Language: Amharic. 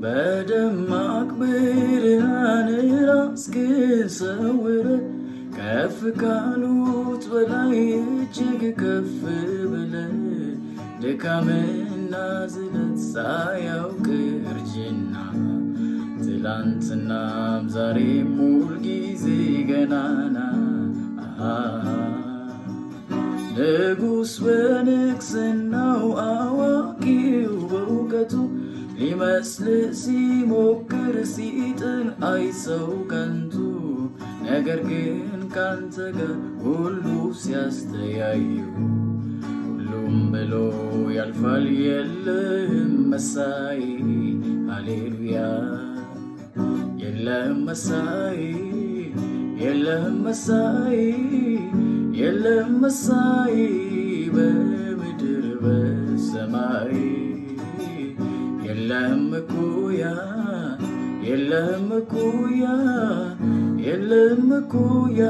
በደማቅ ብርሃን ራስህን ሰውረህ ከፍ ካሉት በላይ እጅግ ከፍ ብለህ ድካምና ዝለት ሳያውቅ እርጅና ትላንትናም ዛሬም ሁልጊዜ ገናና ንጉሥ በንግሥናው አዋቂው በእውቀቱ ሊመስል ሲሞክር ሲጥል አይሰው ከንቱ ነገር ግን ካንተ ጋር ሁሉ ሲያስተያዩ ሁሉም ብሎ ያልፋል የለህም መሳይ ሃሌሉያ የለህም መሳይ የለህም መሳይ የለህም መሳይ በምድር በሰማይ የለህም እኩያ የለህም እኩያ የለህም እኩያ